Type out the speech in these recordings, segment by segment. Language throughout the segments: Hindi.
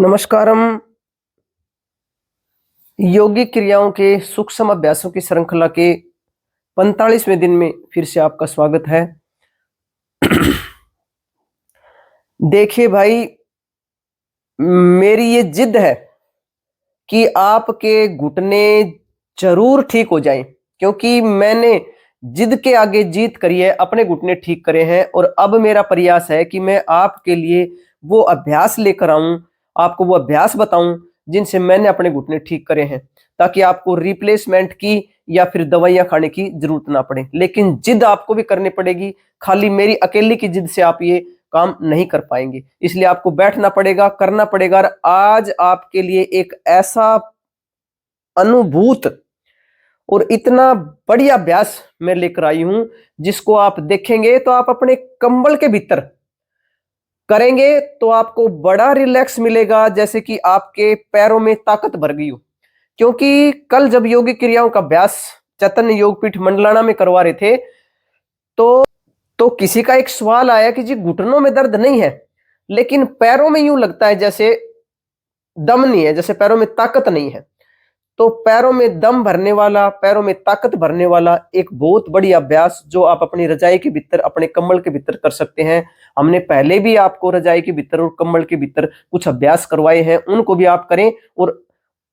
नमस्कारम। योगिक क्रियाओं के सूक्ष्म अभ्यासों की श्रृंखला के 45वें दिन में फिर से आपका स्वागत है। देखिए भाई, मेरी ये जिद है कि आपके घुटने जरूर ठीक हो जाएं, क्योंकि मैंने जिद के आगे जीत करी है, अपने घुटने ठीक करे हैं और अब मेरा प्रयास है कि मैं आपके लिए वो अभ्यास लेकर आऊं, आपको वो अभ्यास बताऊं जिनसे मैंने अपने घुटने ठीक करे हैं, ताकि आपको रिप्लेसमेंट की या फिर दवाइयां खाने की जरूरत ना पड़े। लेकिन जिद आपको भी करनी पड़ेगी, खाली मेरी अकेली की जिद से आप ये काम नहीं कर पाएंगे, इसलिए आपको बैठना पड़ेगा, करना पड़ेगा। और आज आपके लिए एक ऐसा अनुभूत और इतना बढ़िया अभ्यास मैं लेकर आई हूं, जिसको आप देखेंगे तो आप अपने कंबल के भीतर करेंगे तो आपको बड़ा रिलैक्स मिलेगा, जैसे कि आपके पैरों में ताकत भर गई हो। क्योंकि कल जब योगिक क्रियाओं का अभ्यास चैतन्य योगपीठ मंडलाना में करवा रहे थे, तो किसी का एक सवाल आया कि जी घुटनों में दर्द नहीं है, लेकिन पैरों में यूं लगता है जैसे दम नहीं है, जैसे पैरों में ताकत नहीं है। तो पैरों में दम भरने वाला, पैरों में ताकत भरने वाला एक बहुत बड़ी अभ्यास जो आप अपनी रजाई के भीतर, अपने कंबल के भीतर कर सकते हैं। हमने पहले भी आपको रजाई के भीतर और कंबल के भीतर कुछ अभ्यास करवाए हैं, उनको भी आप करें। और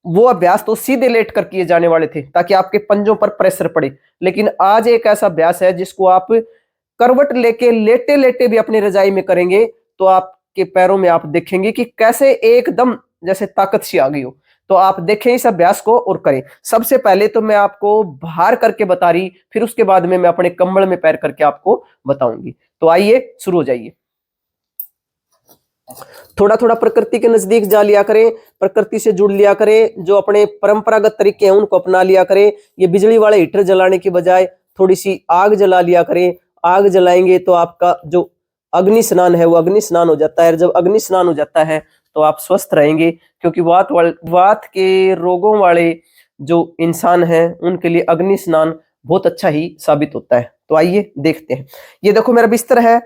वो अभ्यास तो सीधे लेट कर किए जाने वाले थे ताकि आपके पंजों पर प्रेशर पड़े, लेकिन आज एक ऐसा अभ्यास है जिसको आप करवट लेके लेटे लेटे भी अपनी रजाई में करेंगे तो आपके पैरों में आप देखेंगे कि कैसे एकदम जैसे ताकत सी आ गई हो। तो आप देखें इस अभ्यास को और करें। सबसे पहले तो मैं आपको बाहर करके बता रही, फिर उसके बाद में मैं अपने कंबल में पैर करके आपको बताऊंगी। तो आइए शुरू हो जाइए। थोड़ा थोड़ा प्रकृति के नजदीक जा लिया करें, प्रकृति से जुड़ लिया करें, जो अपने परंपरागत तरीके हैं उनको अपना लिया करें। ये बिजली वाले हीटर जलाने की बजाय थोड़ी सी आग जला लिया करें। आग जलाएंगे तो आपका जो अग्नि स्नान है वो अग्नि स्नान हो जाता है, और जब अग्नि स्नान हो जाता है तो आप स्वस्थ रहेंगे। क्योंकि वात के रोगों वाले जो इंसान हैं उनके लिए अग्नि स्नान बहुत अच्छा ही साबित होता है। तो आइए देखते हैं। ये देखो मेरा बिस्तर है,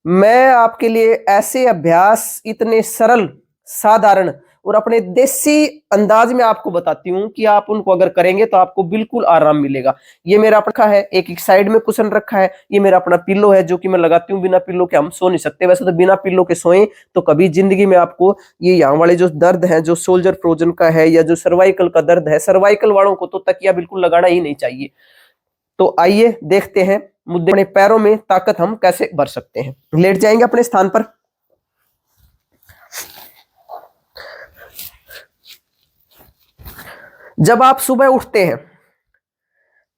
मैं आपके लिए ऐसे अभ्यास इतने सरल, साधारण और अपने देसी अंदाज में आपको बताती हूं कि आप उनको अगर करेंगे तो आपको बिल्कुल आराम मिलेगा। ये मेरा रखा है, एक साइड में कुशन रखा है, ये मेरा अपना पिल्लो है जो कि मैं लगाती हूँ। बिना पिल्लो के हम सो नहीं सकते। वैसे तो बिना पिल्लो के सोएं तो कभी जिंदगी में आपको ये यहाँ वाले जो दर्द है, जो शोल्डर फ्रोजन का है या जो सर्वाइकल का दर्द है, सर्वाइकल वालों को तो तकिया बिल्कुल लगाना ही नहीं चाहिए। तो आइए देखते हैं मुद्दे, अपने पैरों में ताकत हम कैसे भर सकते हैं। लेट जाएंगे अपने स्थान पर। जब आप सुबह उठते हैं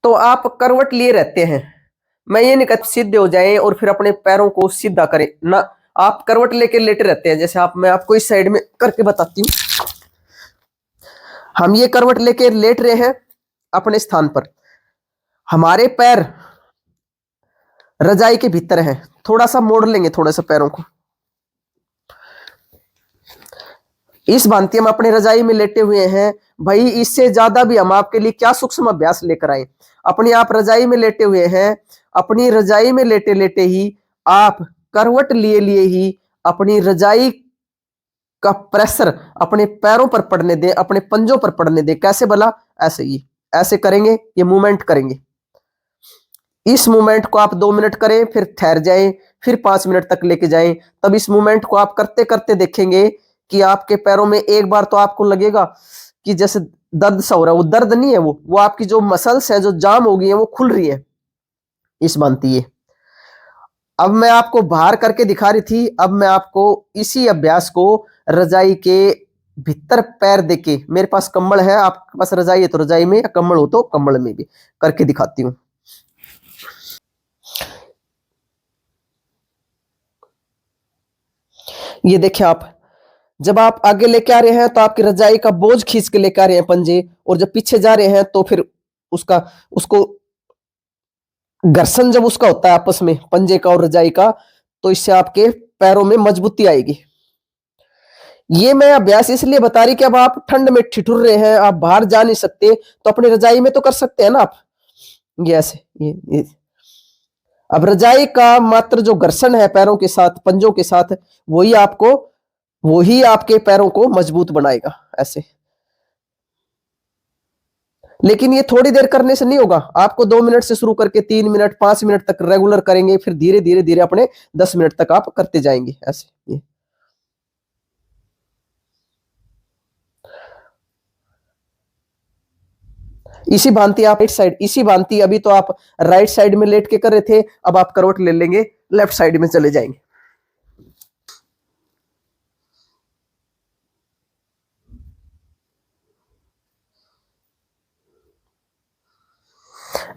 तो आप करवट लिए रहते हैं। मैं ये नहीं कहता सीधे हो जाएं और फिर अपने पैरों को सीधा करें ना, आप करवट लेके लेटे रहते हैं। जैसे मैं आपको इस साइड में करके बताती हूँ। हम ये करवट लेके लेट रहे हैं अपने स्थान पर, हमारे पैर रजाई के भीतर हैं। थोड़ा सा मोड़ लेंगे, थोड़ा सा पैरों को इस भांति हम अपने रजाई में लेटे हुए हैं। भाई इससे ज्यादा भी हम आपके लिए क्या सूक्ष्म अभ्यास लेकर आए। अपनी आप रजाई में लेटे हुए हैं, अपनी रजाई में लेटे लेटे ही आप करवट लिए लिए ही अपनी रजाई का प्रेशर अपने पैरों पर पड़ने दें, अपने पंजों पर पड़ने दें। कैसे भला? ऐसे ही, ऐसे करेंगे, ये मूवमेंट करेंगे। इस मूवमेंट को आप 2 मिनट करें, फिर ठहर जाएं, फिर 5 मिनट तक लेके जाएं। तब इस मूवमेंट को आप करते करते देखेंगे कि आपके पैरों में एक बार तो आपको लगेगा कि जैसे दर्द सा हो रहा है। वो दर्द नहीं है, वो आपकी जो मसल्स है जो जाम हो गई है वो खुल रही है। इस मानती है। अब मैं आपको बाहर करके दिखा रही थी, अब मैं आपको इसी अभ्यास को रजाई के भीतर पैर देके, मेरे पास कंबल है, आपके पास रजाई है तो रजाई में, या कंबल हो तो कंबल में भी करके दिखाती हूँ। ये देखिए, आप जब आप आगे लेके आ रहे हैं तो आपकी रजाई का बोझ खींच के लेके आ रहे हैं पंजे, और जब पीछे जा रहे हैं तो फिर उसको घर्षण जब उसका होता है आपस में, पंजे का और रजाई का, तो इससे आपके पैरों में मजबूती आएगी। ये मैं अभ्यास इसलिए बता रही कि अब आप ठंड में ठिठुर रहे हैं, आप बाहर जा नहीं सकते, तो अपनी रजाई में तो कर सकते हैं ना आप। ये ऐसे ये। अब रजाई का मात्र जो घर्षण है पैरों के साथ, पंजों के साथ, वही आपको वही आपके पैरों को मजबूत बनाएगा ऐसे। लेकिन ये थोड़ी देर करने से नहीं होगा, आपको 2 मिनट से शुरू करके 3 मिनट 5 मिनट तक रेगुलर करेंगे, फिर धीरे धीरे धीरे अपने 10 मिनट तक आप करते जाएंगे ऐसे। ये इसी भांति आप राइट साइड, इसी भांति अभी तो आप राइट साइड में लेट के कर रहे थे, अब आप करवट ले लेंगे, लेफ्ट साइड में चले जाएंगे।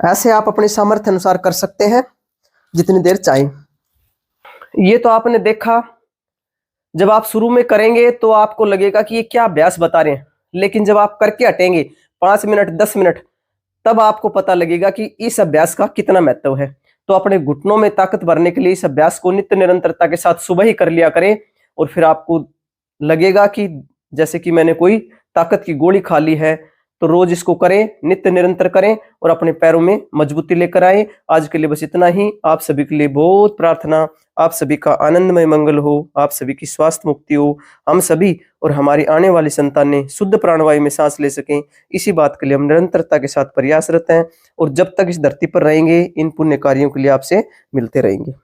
ऐसे आप अपने सामर्थ्य अनुसार कर सकते हैं जितनी देर चाहें। ये तो आपने देखा, जब आप शुरू में करेंगे तो आपको लगेगा कि ये क्या अभ्यास बता रहे हैं, लेकिन जब आप करके हटेंगे 5 मिनट 10 मिनट, तब आपको पता लगेगा कि इस अभ्यास का कितना महत्व है। तो अपने घुटनों में ताकत भरने के लिए इस अभ्यास को नित्य निरंतरता के साथ सुबह ही कर लिया करें, और फिर आपको लगेगा कि जैसे कि मैंने कोई ताकत की गोली खा ली है। तो रोज इसको करें, नित्य निरंतर करें और अपने पैरों में मजबूती लेकर आए। आज के लिए बस इतना ही। आप सभी के लिए बहुत प्रार्थना, आप सभी का आनंदमय मंगल हो, आप सभी की स्वास्थ्य मुक्ति हो, हम सभी और हमारी आने वाली संतानें शुद्ध प्राणवायु में सांस ले सकें, इसी बात के लिए हम निरंतरता के साथ प्रयासरत हैं। और जब तक इस धरती पर रहेंगे, इन पुण्य कार्यों के लिए आपसे मिलते रहेंगे।